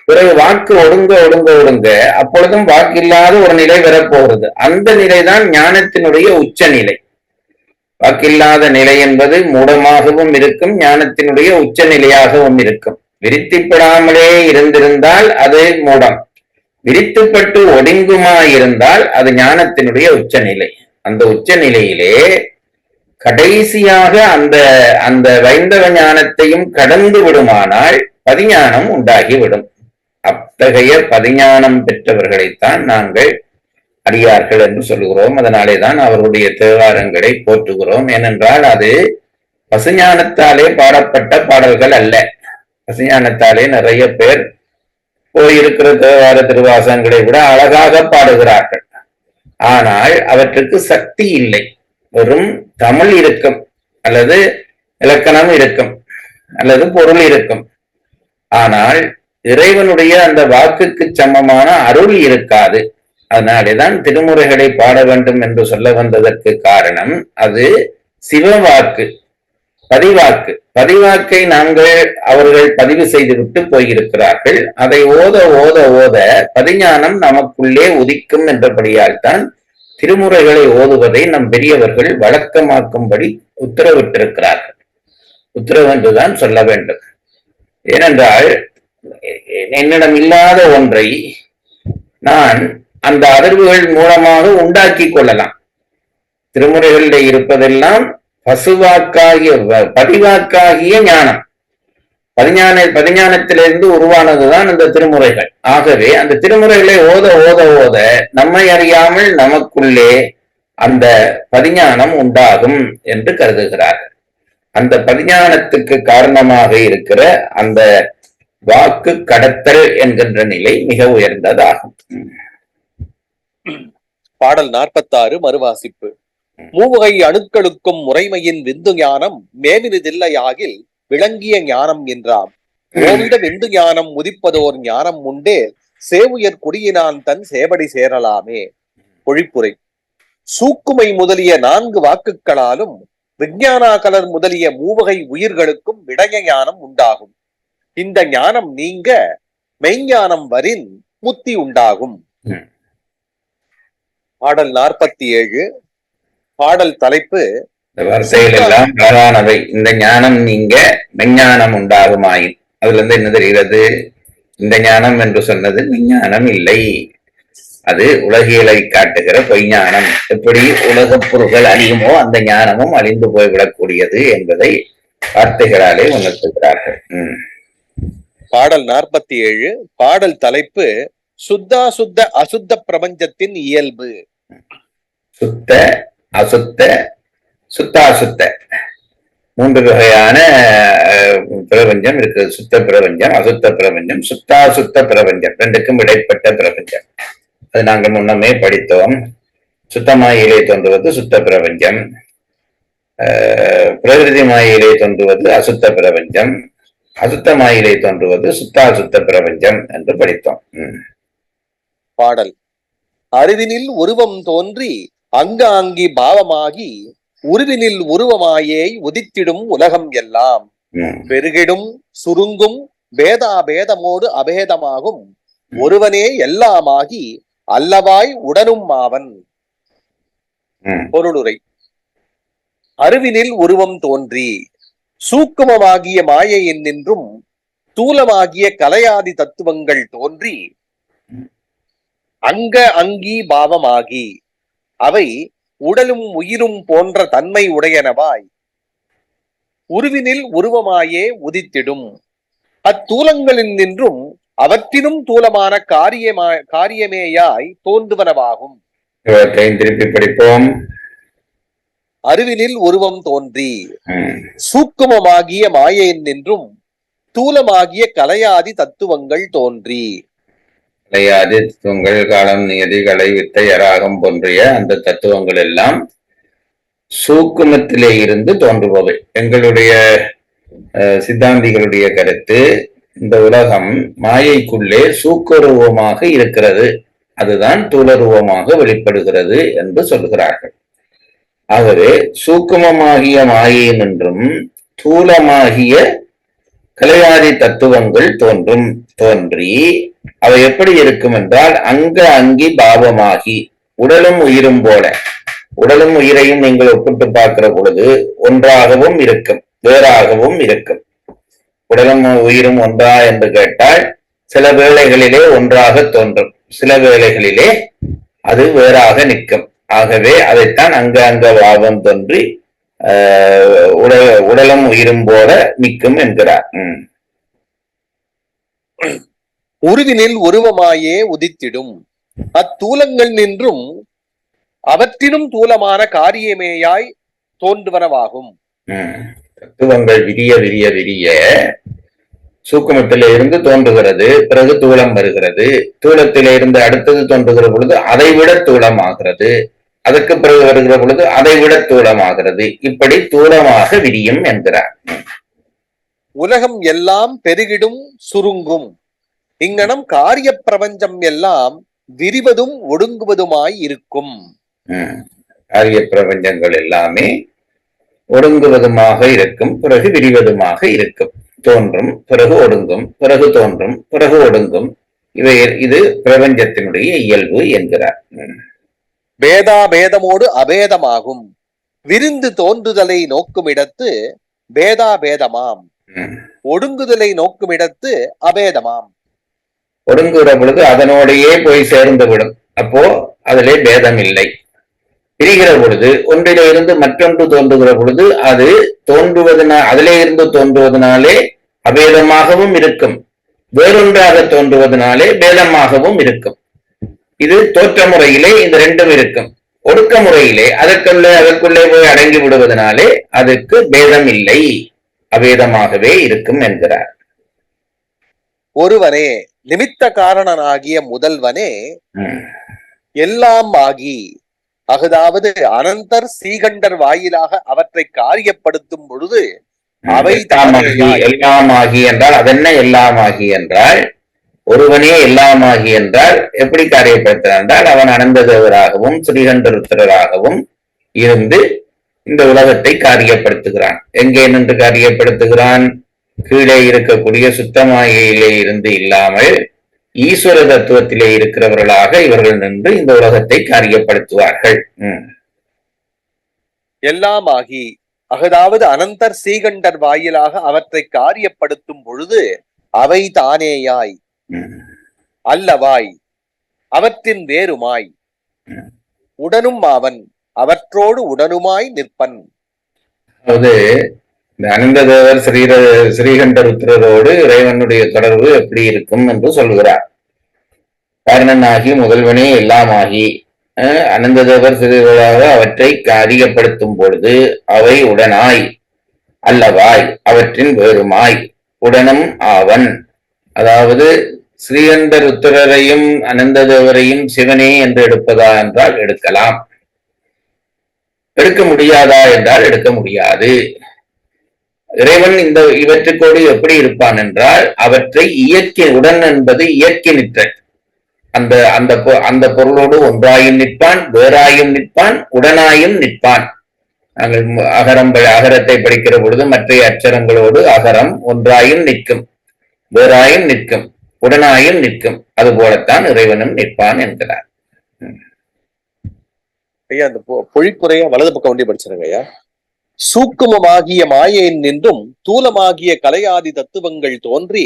பிறகு வாக்கு ஒடுங்க ஒடுங்க ஒடுங்க அப்பொழுதும் வாக்கு இல்லாத ஒரு நிலை வரப்போகிறது. அந்த நிலைதான் ஞானத்தினுடைய உச்ச நிலை. வாக்கில்லாத நிலை என்பது மூடமாகவும் இருக்கும், ஞானத்தினுடைய உச்ச நிலையாகவும் இருக்கும். விருத்திப்படாமலே இருந்திருந்தால் அது மூடம், விரித்துப்பட்டு ஒடுங்குமாயிருந்தால் அது ஞானத்தினுடைய உச்சநிலை. அந்த உச்ச நிலையிலே கடைசியாக அந்த அந்த வைந்தவ ஞானத்தையும் கடந்து விடுமானால் பதிஞானம் உண்டாகிவிடும். அத்தகைய பதிஞானம் பெற்றவர்களைத்தான் நாங்கள் அடியார்கள் என்று சொல்லுகிறோம். அதனாலே தான் அவருடைய தேவாரங்களை போற்றுகிறோம். ஏனென்றால் அது பசுஞானத்தாலே பாடப்பட்ட பாடல்கள் அல்ல. பசுஞானத்தாலே நிறைய பேர் போயிருக்கிற தேவார திருவாசகங்களை விட அழகாக பாடுகிறார்கள். ஆனால் அவற்றுக்கு சக்தி இல்லை. வெறும் தமிழ் இருக்கும், அல்லது இலக்கணம் இருக்கும், அல்லது பொருள் இருக்கும். ஆனால் இறைவனுடைய அந்த வாக்குக்கு சமமான அருள் இருக்காது. அதனாலேதான் திருமுறைகளை பாட வேண்டும் என்று சொல்ல வந்ததற்கு காரணம் அது சிவவாக்கு, பதிவாக்கு. பதிவாக்கை அவர்கள் பதிவு செய்துவிட்டு போயிருக்கிறார்கள். அதை ஓத ஓத ஓத பதிஞானம் நமக்குள்ளே உதிக்கும் என்றபடியால் தான் திருமுறைகளை ஓதுவதை நம் பெரியவர்கள் வழக்கமாக்கும்படி உத்தரவிட்டிருக்கிறார்கள். உத்தரவு என்றுதான் சொல்ல வேண்டும். ஏனென்றால் என்னிடம் இல்லாத ஒன்றை நான் அந்த அதிர்வுகள் மூலமாக உண்டாக்கி கொள்ளலாம். திருமுறைகளிலே இருப்பதெல்லாம் பசுவாக்காகிய பதிவாக்காகிய ஞானம், பதிஞானத்திலிருந்து உருவானதுதான் அந்த திருமுறைகள். ஆகவே அந்த திருமுறைகளை ஓத ஓத ஓத நம்மை அறியாமல் நமக்குள்ளே அந்த பதிஞானம் உண்டாகும் என்று கருதுகிறார்கள். அந்த பதிஞானத்துக்கு காரணமாக இருக்கிற அந்த வாக்கு கடத்தல் என்கின்ற நிலை மிக உயர்ந்ததாகும். பாடல் 46 மறுவாசிப்பு. மூவகை அணுக்களுக்கும் முறைமையின் விந்து ஞானம் மேவினதில்லையாகில் விளங்கிய ஞானம் என்றாம். ஓவிட விந்து ஞானம் முதிப்பதோர் ஞானம் உண்டே சேவுயர் குடியினான் தன் சேவடி சேரலாமே. பொழிப்புரை. சூக்குமை முதலிய 4 வாக்குகளாலும் விஞ்ஞானா கலர் முதலிய மூவகை உயிர்களுக்கும் விடய ஞானம் உண்டாகும். இந்த ஞானம் நீங்க மெய்ஞானம் வரின் முத்தி உண்டாகும். பாடல் 47. பாடல் தலைப்பு இந்த வார்த்தைகள் எல்லாம் அழகானவை. இந்த ஞானம் நீங்க மெஞ்ஞானம் உண்டாகுமாயின். அதுல இருந்து என்ன தெரிகிறது? இந்த ஞானம் என்று சொன்னது விஞ்ஞானம் இல்லை, அது உலகியலை காட்டுகிற பொய்ஞானம். எப்படி உலகப் பொருள்கள் அழியுமோ அந்த ஞானமும் அழிந்து போய்விடக்கூடியது என்பதை வார்த்தைகளாலே உணர்த்துகிறார்கள். பாடல் 47. பாடல் தலைப்பு சுத்தா சுத்த அசுத்த பிரபஞ்சத்தின் இயல்பு. சுத்த அசுத்த சுத்தாசுத்த 3 வகையான பிரபஞ்சம் இருக்குது. சுத்த பிரபஞ்சம், அசுத்த பிரபஞ்சம், சுத்தாசுத்த பிரபஞ்சம், 2க்கும் இடைப்பட்ட பிரபஞ்சம். அது நாங்கள் முன்னமே படித்தோம். சுத்தமாயிலே தோன்றுவது சுத்த பிரபஞ்சம், பிரகிருதி மாயிலே தோன்றுவது அசுத்த பிரபஞ்சம், அசுத்த மாயிலே தோன்றுவது சுத்தாசுத்த பிரபஞ்சம் என்று படித்தோம். பாடல். அறிவினில் உருவம் தோன்றி அங்காங்கி பாவமாகி உருவினில் உருவமாயே உதித்திடும் உலகம் எல்லாம் பெருகிடும் சுருங்கும் பேதாபேதமோடு அபேதமாகும் ஒருவனே எல்லாமாகி அல்லவாய் உடனும் ஆவன். பொருளுரை. அறிவினில் உருவம் தோன்றி சூக்குமமாகிய மாயையின் நின்றும் தூலமாகிய கலையாதி தத்துவங்கள் தோன்றி அங்க அங்கி பாவமாகி அவை உடலும் உயிரும் போன்ற தன்மை உடையனவாய் உருவினில் உருவமாயே உதித்திடும். அத்தூலங்களில் நின்றும் அவற்றினும் தூலமான காரியமேயாய் தோன்றுவனவாகும். இவற்றை திருப்பி படிப்போம். அறிவினில் உருவம் தோன்றி சூக்குமமாகிய மாயையினின்றும் தூலமாகிய கலையாதி தத்துவங்கள் தோன்றி. கலையாதி தத்துவங்கள் காலம், நியதி, கலை, வித்தை, அராகம் போன்றிய அந்த தத்துவங்கள் எல்லாம் சூக்குமத்திலே இருந்து தோன்றுபவை. எங்களுடைய சித்தாந்திகளுடைய கருத்து, இந்த உலகம் மாயைக்குள்ளே சூக்குரூபமாக இருக்கிறது, அதுதான் தூலரூபமாக வெளிப்படுகிறது என்று சொல்கிறார்கள். ஆகவே சூக்குமமாகிய மாயையினின்றும் தூலமாகிய கலையாதி தத்துவங்கள் தோன்றி அவை எப்படி இருக்கும் என்றால் அங்க அங்கி பாவமாகி, உடலும் உயிரும் போல, உடலும் உயிரையும் நீங்கள் ஒப்பிட்டு பார்க்கிற பொழுது ஒன்றாகவும் இருக்கும், வேறாகவும் இருக்கும். உடலும் உயிரும் ஒன்றா என்று கேட்டால் சில வேளைகளிலே ஒன்றாக தோன்றும், சில வேளைகளிலே அது வேறாக நிற்கும். ஆகவே அதைத்தான் அங்க அங்க பாவம் தோன்றி உடலும் உயிரும் போல நிற்கும் என்கிறார். உருவினில் உருவமாயே உதித்திடும் அத்தூலங்கள் நின்றும் அவற்றினும் தூலமான காரியமேயாய் தோன்றுவனவாகும். தத்துவங்கள் விரிய விரிய விரிய சூக்குமத்திலே இருந்து தோன்றுகிறது, பிறகு தூளம் வருகிறது, தூளத்திலே இருந்து அடுத்தது தோன்றுகிற பொழுது அதை விட தூளமாகிறது, அதற்கு பிறகு வருகிற பொழுது அதை விட தூளமாகிறது, இப்படி தூளமாக விரியும் என்கிறார். உலகம் எல்லாம் பெருகிடும் சுருங்கும், இங்கனம் காரிய பிரபஞ்சம் எல்லாம் விரிவதும் ஒடுங்குவதுமாய் இருக்கும். காரிய பிரபஞ்சங்கள் எல்லாமே ஒடுங்குவதுமாக இருக்கும், பிறகு விரிவதுமாக இருக்கும். தோன்றும், பிறகு ஒடுங்கும், பிறகு தோன்றும், பிறகு ஒடுங்கும். இது பிரபஞ்சத்தினுடைய இயல்பு என்கிறார். பேதாபேதமோடு அபேதமாகும், விரிந்து தோன்றுதலை நோக்கும் இடத்து பேதாபேதமாம், ஒடுங்குதலை நோக்கும் இடத்து அபேதமாம். ஒடுங்குகிற பொழுது அதனோடையே போய் சேர்ந்து விடும், அப்போ அதிலே பேதம் இல்லை. பிரிகிற பொழுது ஒன்றிலே இருந்து மற்றொன்று தோன்றுகிற பொழுது அது அதிலே இருந்து தோன்றுவதனாலே அபேதமாகவும் இருக்கும், வேறொன்றாக தோன்றுவதனாலே பேதமாகவும் இருக்கும். இது தோற்ற முறையிலே இந்த ரெண்டும் இருக்கும். ஒடுக்க முறையிலே அதற்குள்ளே போய் அடங்கி விடுவதனாலே அதுக்கு பேதம் இல்லை, அபேதமாகவே இருக்கும் என்கிறார். ஒருவனே நிமித்த காரணனாகிய முதல்வனே எல்லாம் ஆகி, அதாவது அனந்தர் ஸ்ரீகண்டர் வாயிலாக அவற்றை காரியப்படுத்தும் பொழுது அவை எல்லாம் ஆகி என்றால் அதென்ன எல்லாம் ஆகி என்றால், ஒருவனே எல்லாம் ஆகி என்றால் எப்படி காரியப்படுத்துகிறான் என்றால், அவன் அனந்த தேவராகவும் ஸ்ரீகண்டருத்தராகவும் இருந்து இந்த உலகத்தை காரியப்படுத்துகிறான். எங்கே நின்று காரியப்படுத்துகிறான்? கீழே இருக்கக்கூடிய சுத்தமாயிலே இருந்து இல்லாமல் ஈஸ்வர தத்துவத்திலே இருக்கிறவர்களாக இவர்கள் நின்று இந்த உலகத்தை காரியப்படுத்துவார்கள். எல்லாம் ஆகி, அதாவது அனந்தர் ஸ்ரீகண்டர் வாயிலாக அவற்றை காரியப்படுத்தும் பொழுது அவை தானேயாய் அல்லவாய் அவற்றின் வேறுமாய் உடனும் அவன் அவற்றோடு உடனுமாய் நிற்பன். அதாவது இந்த அனந்த தேவர் ஸ்ரீகண்டருத்திரரோடு இறைவனுடைய தொடர்பு எப்படி இருக்கும் என்று சொல்கிறார். காரணனாகி முதல்வனே எல்லாமாகி அனந்த தேவர் சிறியவர்களாக அவற்றை அதிகப்படுத்தும் பொழுது அவை உடனாய் அல்லவாய் அவற்றின் வேறுமாய் உடனும் ஆவன். அதாவது ஸ்ரீகண்டருத்திரரையும் அனந்த தேவரையும் சிவனே என்று எடுப்பதா என்றால் எடுக்கலாம், எடுக்க முடியாதா என்றால் எடுக்க முடியாது. இறைவன் இவற்றுக்கோடு எப்படி இருப்பான் என்றால், அவற்றை இயற்கை உடன் என்பது இயற்கை நிற்றல், அந்த பொருளோடு ஒன்றாயும் நிற்பான், வேறாயும் நிற்பான், உடனாயும் நிற்பான். நாங்கள் அகரத்தை படிக்கிற பொழுது மற்ற அச்சரங்களோடு அகரம் ஒன்றாயும் நிற்கும், வேறாயும் நிற்கும், உடனாயும் நிற்கும். அது போலத்தான் இறைவனும் நிற்பான் என்கிறார். ஐயா, அந்த பொழிப்புரைய வலது பக்கம் ஒன்றி படிச்சிருங்க ஐயா. சூக்குமமாகிய மாயையின் நின்றும் தூலமாகிய கலையாதி தத்துவங்கள் தோன்றி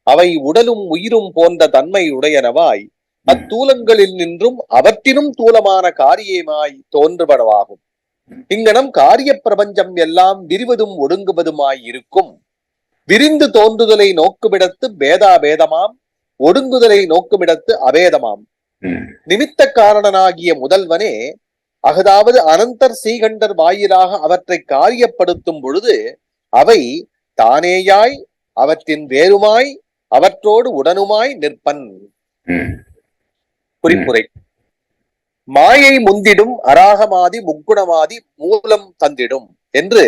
அவை உடலும் உயிரும் போன்ற தன்மை உடையனவாய் அத்தூலங்களில் நின்றும் அவற்றினும் தூலமான காரியமாய் தோன்றுவனவாகும். இங்கனம் காரிய பிரபஞ்சம் எல்லாம் விரிவதும் ஒடுங்குவதுமாய் இருக்கும். விரிந்து தோன்றுதலை நோக்குமிடத்து பேதாபேதமாம், ஒடுங்குதலை நோக்குமிடத்து அபேதமாம். நிமித்த காரணனாகிய முதல்வனே அதாவது அனந்தர் சீகண்டர் வாயிலாக அவற்றை காரியப்படுத்தும் பொழுது அவை தானேயாய் அவற்றின் வேறுமாய் அவற்றோடு உடனுமாய் நிற்பன். குறிப்புரை: மாயை முந்திடும் அராகமாதி முக்குணமாதி மூலம் தந்திடும் என்று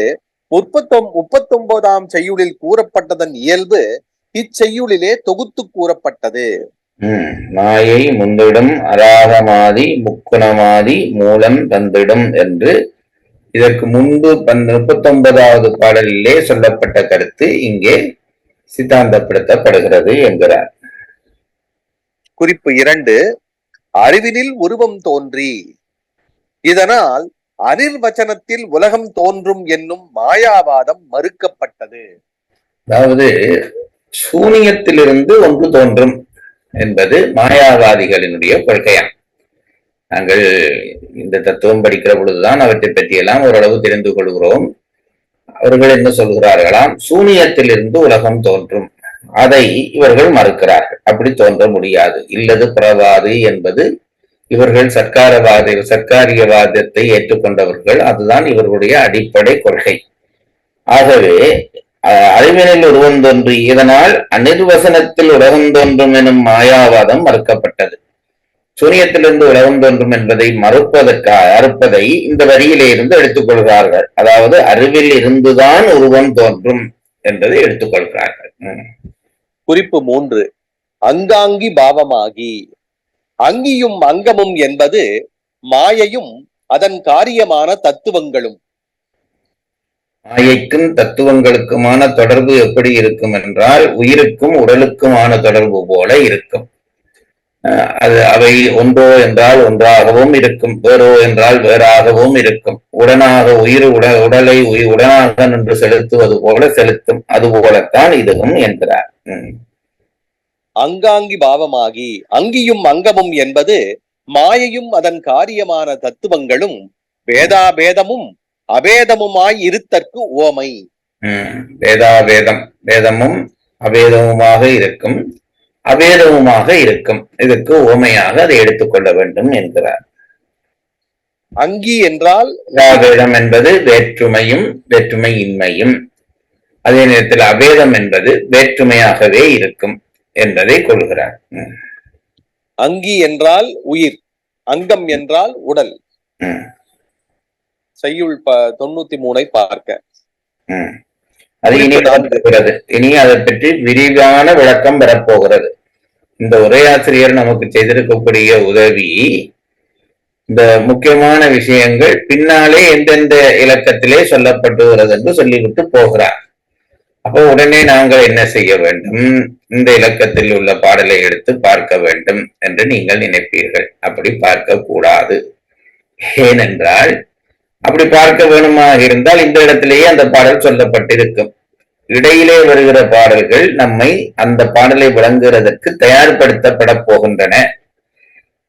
39ஆம் செய்யுளில் கூறப்பட்டதன் இயல்பு இச்செய்யுளிலே தொகுத்து கூறப்பட்டது. மாயை முந்திடும் அராகமாதி முக்குணமாதி மூலம் தந்திடும் என்று இதற்கு முன்பு 39வது பாடலிலே சொல்லப்பட்ட கருத்து இங்கே சித்தாந்தப்படுத்தப்படுகிறது என்கிறார். குறிப்பு 2: அறிவினில் உருவம் தோன்றி. இதனால் அனிர்வச்சனத்தில் உலகம் தோன்றும் என்னும் மாயாவாதம் மறுக்கப்பட்டது. அதாவது சூனியத்திலிருந்து ஒன்று தோன்றும் என்பது மாயாவாதிகளினுடைய கொள்கையாம். நாங்கள் இந்த தத்துவம் படிக்கிற பொழுதுதான் அவற்றை பற்றியெல்லாம் ஓரளவு தெரிந்து கொள்கிறோம். அவர்கள் என்ன சொல்கிறார்களாம், சூனியத்திலிருந்து உலகம் தோன்றும். அதை இவர்கள் மறுக்கிறார்கள். அப்படி தோன்ற முடியாது, இல்லது புறவாது என்பது இவர்கள் சர்க்காரியவாதத்தை ஏற்றுக்கொண்டவர்கள். அதுதான் இவர்களுடைய அடிப்படை கொள்கை. ஆகவே அறிவினில் உருவம் தோன்றி இதனால் அனிர்வசனத்தில் உலகம் தோன்றும் எனும் மாயாவாதம் மறுக்கப்பட்டது. சூனியத்திலிருந்து உலகம் தோன்றும் என்பதை அறுப்பதை இந்த வரியிலே இருந்து எடுத்துக்கொள்கிறார்கள். அதாவது அறிவில் இருந்துதான் உருவம் தோன்றும் என்பதை எடுத்துக்கொள்கிறார்கள். குறிப்பு 3: அங்காங்கி பாவமாகி. அங்கியும் அங்கமும் என்பது மாயையும் அதன் காரியமான தத்துவங்களும். மாயைக்கும் தத்துவங்களுக்குமான தொடர்பு எப்படி இருக்கும் என்றால் உயிருக்கும் உடலுக்குமான தொடர்பு போல இருக்கும். அவை ஒன்றோ என்றால் ஒன்றாகவும் இருக்கும், வேறோ என்றால் வேறாகவும் இருக்கும். உடனாக உடலை உடனாக நின்று செலுத்துவது போல செலுத்தும். அது போலத்தான் இதுவும் என்கிறார். அங்காங்கி பாவமாகி. அங்கியும் அங்கமும் என்பது மாயையும் அதன் காரியமான தத்துவங்களும் வேதாபேதமும் அபேதமுமாய் இருத்தற்கு ஓமை. வேதமும் அபேதமுமாக இருக்கும், அபேதமுமாக இருக்கும். இதற்கு ஓமையாக அதை எடுத்துக்கொள்ள வேண்டும் என்கிறார். அங்கி என்றால் வேதம் என்பது வேற்றுமையும் வேற்றுமை இன்மையும், அதே நேரத்தில் அபேதம் என்பது வேற்றுமையாகவே இருக்கும் என்பதை கொள்கிறார். அங்கி என்றால் உயிர், அங்கம் என்றால் உடல். செய்யுள் 93 பார்க்க. அது இனி அதை பற்றி விரிவான விளக்கம் பெறப்போகிறது. இந்த உரையாசிரியர் நமக்கு செய்திருக்கக்கூடிய உதவி, இந்த முக்கியமான விஷயங்கள் பின்னாலே எந்தெந்த இலக்கத்திலே சொல்லப்பட்டுகிறது என்று சொல்லிவிட்டு போகிறார். அப்போ உடனே நாங்கள் என்ன செய்ய வேண்டும்? இந்த இலக்கத்தில் உள்ள பாடலை எடுத்து பார்க்க வேண்டும் என்று நீங்கள் நினைப்பீர்கள். அப்படி பார்க்க கூடாது. ஏனென்றால் அப்படி பார்க்க வேணுமாக இருந்தால் இந்த இடத்திலேயே அந்த பாடல் சொல்லப்பட்டிருக்கும். இடையிலே வருகிற பாடல்கள் நம்மை அந்த பாடலை விளங்குவதற்கு தயார்படுத்தப்பட போகின்றன.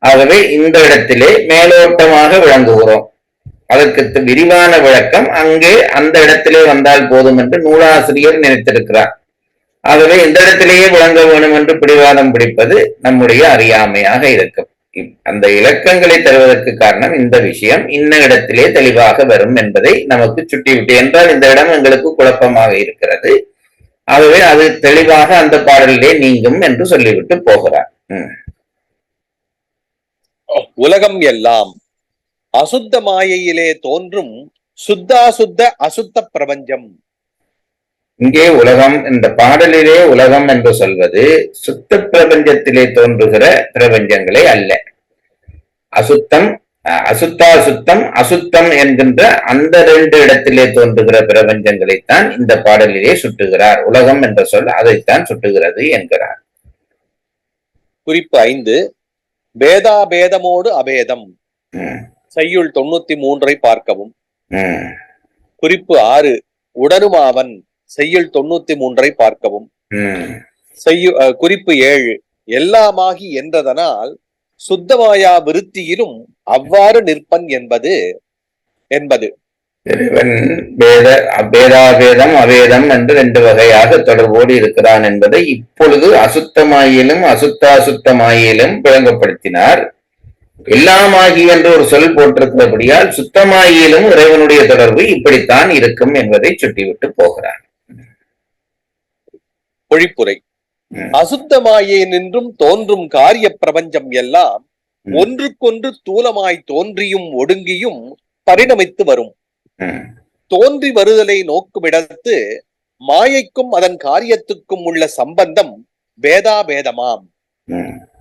ஆகவே இந்த இடத்திலே மேலோட்டமாக விளங்குகிறோம். அதற்கு விரிவான விளக்கம் அங்கே அந்த இடத்திலே வந்தால் போதும் என்று நூலாசிரியர் நினைத்திருக்கிறார். ஆகவே இந்த இடத்திலேயே விளங்க வேண்டும் என்று பிடிவாதம் பிடிப்பது நம்முடைய அறியாமையாக இருக்கும். அந்த இலக்கங்களை தருவதற்கு காரணம் இந்த விஷயம் இன்ன இடத்திலே தெளிவாக வரும் என்பதை நமக்கு சுட்டிவிட்டு, என்றால் இந்த இடம் எங்களுக்கு குழப்பமாக இருக்கிறது, ஆகவே அது தெளிவாக அந்த பாடலிலே நீங்கும் என்று சொல்லிவிட்டு போகிறார். உலகம் எல்லாம் அசுத்த மாயையிலே தோன்றும் சுத்தாசுத்த அசுத்த பிரபஞ்சம். இங்கே உலகம், இந்த பாடலிலே உலகம் என்று சொல்வது சுத்த பிரபஞ்சத்திலே தோன்றுகிற பிரபஞ்சங்களே அல்ல. அசுத்தம், அசுத்தாசுத்தம், அசுத்தம் என்கின்ற அந்த 2 இடத்திலே தோன்றுகிற பிரபஞ்சங்களைத்தான் இந்த பாடலிலே சுட்டுகிறார். உலகம் என்ற சொல் அதைத்தான் சுட்டுகிறது என்கிறார். குறிப்பு 5: பேதாபேதமோடு அபேதம். செய்யுள் 93 பார்க்கவும். குறிப்பு 6: உடனுமாவன். செய்யுள் 93 பார்க்கவும். குறிப்பு 7: எல்லாமாகி என்றதனால் சுத்தமாயா விருத்தியிலும் அவ்வாறு நிற்பன் என்பது. இறைவன் பேதாபேதம் அவேதம் என்று 2 வகையாக தொடர்போடு இருக்கிறான் என்பதை இப்பொழுது அசுத்தமாயிலும் அசுத்தாசுத்தமாயிலும் விளங்கப்படுத்தினார். எல்லாமாகி என்று ஒரு சொல் போட்டிருக்கிறபடியால் சுத்தமாயிலும் இறைவனுடைய தொடர்பு இப்படித்தான் இருக்கும் என்பதை சுட்டிவிட்டு போகிறார். பொழிப்புரை. அசுத்தமாயே நின்றும் தோன்றும் காரிய பிரபஞ்சம் எல்லாம் ஒன்றுக்கொன்று தூலமாய் தோன்றியும் ஒடுங்கியும் பரிணமித்து வரும். தோன்றி வருதலை நோக்குமிடத்து மாயைக்கும் அதன் காரியத்துக்கும் உள்ள சம்பந்தம் பேதாபேதமாம்.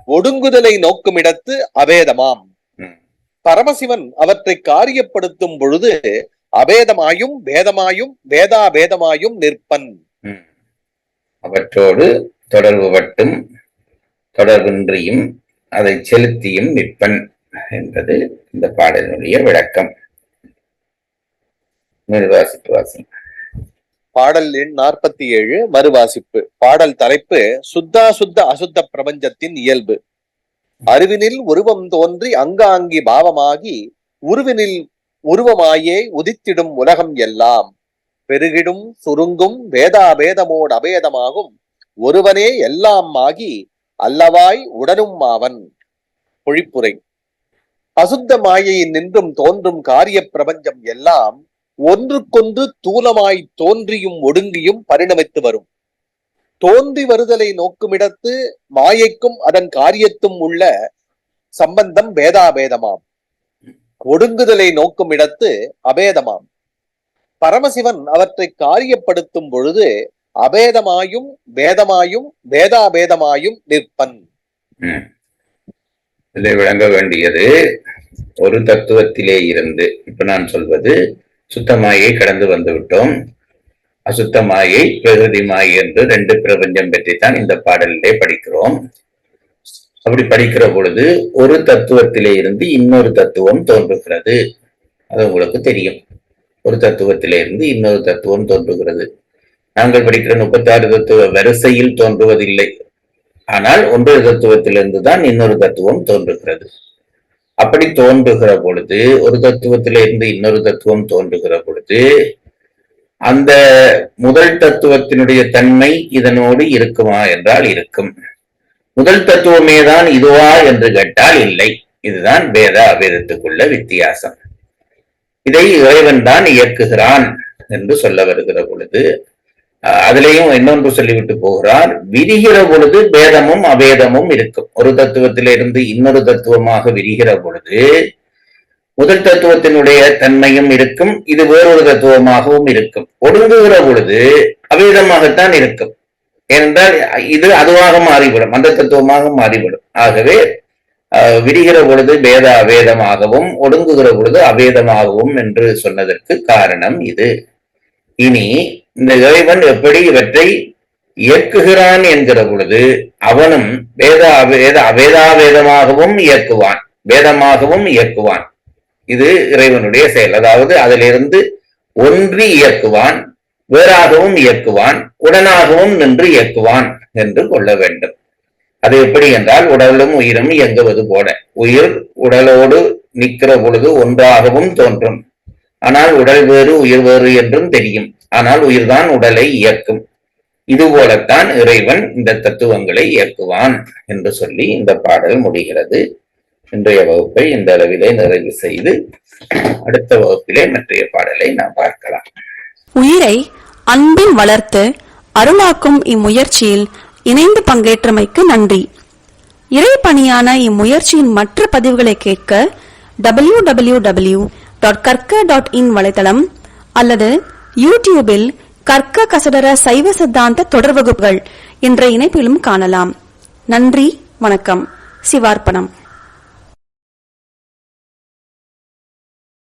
ஒடுங்குதலை நோக்குமிடத்து அபேதமாம். பரமசிவன் அவற்றை காரியப்படுத்தும் பொழுது அபேதமாயும் பேதமாயும் பேதாபேதமாயும் நிற்பன். அவற்றோடு தொடர்பு பட்டும் தொடர்பின்றியும் அதை செலுத்தியும் நிற்பன் என்பது இந்த பாடலினுடைய விளக்கம். பாடல் எண் 47 மறுவாசிப்பு. பாடல் தலைப்பு சுத்தாசுத்த அசுத்த பிரபஞ்சத்தின் இயல்பு. அறிவினில் உருவம் தோன்றி அங்காங்கி பாவமாகி உருவினில் உருவமாயே உதித்திடும் உலகம் எல்லாம் பெருகிடும் சுருங்கும் வேதாபேதமோடு அபேதமாகும் ஒருவனே எல்லாம் ஆகி அல்லவாய் உடனும் ஆவன். பொழிப்புரை. அசுத்த மாயையின் நின்றும் தோன்றும் காரிய பிரபஞ்சம் எல்லாம் ஒன்றுக்கொன்று தூலமாய் தோன்றியும் ஒடுங்கியும் பரிணமித்து வரும். தோன்றி வருதலை நோக்குமிடத்து மாயைக்கும் அதன் காரியத்தும் உள்ள சம்பந்தம் பேதாபேதமாம். ஒடுங்குதலை நோக்கும் இடத்து அபேதமாம். பரமசிவன் அவற்றை காரியப்படுத்தும் பொழுது அபேதமாயும் பேதமாயும் பேதாபேதமாயும் நிற்பன். இதில் விளங்க வேண்டியது ஒரு தத்துவத்திலே இருந்து, இப்ப நான் சொல்வது சுத்தமாயை கடந்து வந்து விட்டோம். அசுத்தமாயை பிரகிருதி மாயை என்று 2 பிரபஞ்சம் பற்றித்தான் இந்த பாடலிலே படிக்கிறோம். அப்படி படிக்கிற பொழுது ஒரு தத்துவத்திலே இருந்து இன்னொரு தத்துவம் தோன்றுகிறது. அது உங்களுக்கு தெரியும். ஒரு தத்துவத்திலே இருந்து இன்னொரு தத்துவம் தோன்றுகிறது. நாங்கள் படிக்கிற 36 தத்துவ வரிசையில் தோன்றுவதில்லை. ஆனால் ஒன்று தத்துவத்திலிருந்து தான் இன்னொரு தத்துவம் தோன்றுகிறது. அப்படி தோன்றுகிற பொழுது, ஒரு தத்துவத்திலிருந்து இன்னொரு தத்துவம் தோன்றுகிற பொழுது, அந்த முதல் தத்துவத்தினுடைய தன்மை இதனோடு இருக்குமா என்றால் இருக்கும். முதல் தத்துவமே தான் இதுவா என்று கேட்டால் இல்லை. இதுதான் வேத அபேதத்துக்குள்ள வித்தியாசம். இதை இறைவன் தான் இயக்குகிறான் என்று சொல்ல வருகிற பொழுது, அதிலேயும் இன்னொன்று சொல்லிவிட்டு போகிறார். விரிகிற பொழுது பேதமும் அபேதமும் இருக்கும். ஒரு தத்துவத்திலிருந்து இன்னொரு தத்துவமாக விரிகிற பொழுது முதல் தத்துவத்தினுடைய தன்மையும் இருக்கும், இது வேறொரு தத்துவமாகவும் இருக்கும். ஒடுங்குகிற பொழுது அபேதமாகத்தான் இருக்கும். ஏனென்றால் இது அதுவாக மாறிவிடும், அந்த தத்துவமாக மாறிவிடும். ஆகவே விரிகிற பொழுது பேத அபேதமாகவும் ஒடுங்குகிற பொழுது அபேதமாகவும் என்று சொன்னதற்கு காரணம் இது. இனி இந்த இறைவன் எப்படி இவற்றை இயக்குகிறான் என்கிற பொழுது அவனும் அபேதாபேதமாகவும் இயக்குவான், வேதமாகவும் இயக்குவான். இது இறைவனுடைய செயல். அதாவது அதிலிருந்து ஒன்றி இயக்குவான், வேறாகவும் இயக்குவான், உடனாகவும் நின்று இயக்குவான் என்று கொள்ள வேண்டும். அது எப்படி என்றால், உடலும் உயிரும் இயங்குவது போல. உயிர் உடலோடு நிற்கிற பொழுது ஒன்றாகவும் தோன்றும். ஆனால் உடல் வேறு உயிர் வேறு என்றும் தெரியும். ஆனால் உயிர்தான் உடலை இயக்கும். இது போலத்தான் இறைவன் இந்த தத்துவங்களை இயக்குவான் என்று சொல்லி இந்த பாடல் முடிகிறது. இன்றைய வகுப்பை இந்த அளவிலே நிறைவு செய்து அடுத்த வகுப்பிலே மற்றைய பாடலை நாம் பார்க்கலாம். உயிரை அன்பில் வளர்த்து அருளாக்கும் இம்முயற்சியில் இணைந்து பங்கேற்றமைக்கு நன்றி. இறைப்பணியான இம்முயற்சியின் மற்ற பதிவுகளை கேட்க www.karka.in வலைத்தளம் அல்லது யூடியூபில் கற்க கசடர சைவ சித்தாந்த தொடர் வகுப்புகள் என்ற இணைப்பிலும் காணலாம். நன்றி, வணக்கம். சிவார்ப்பணம்.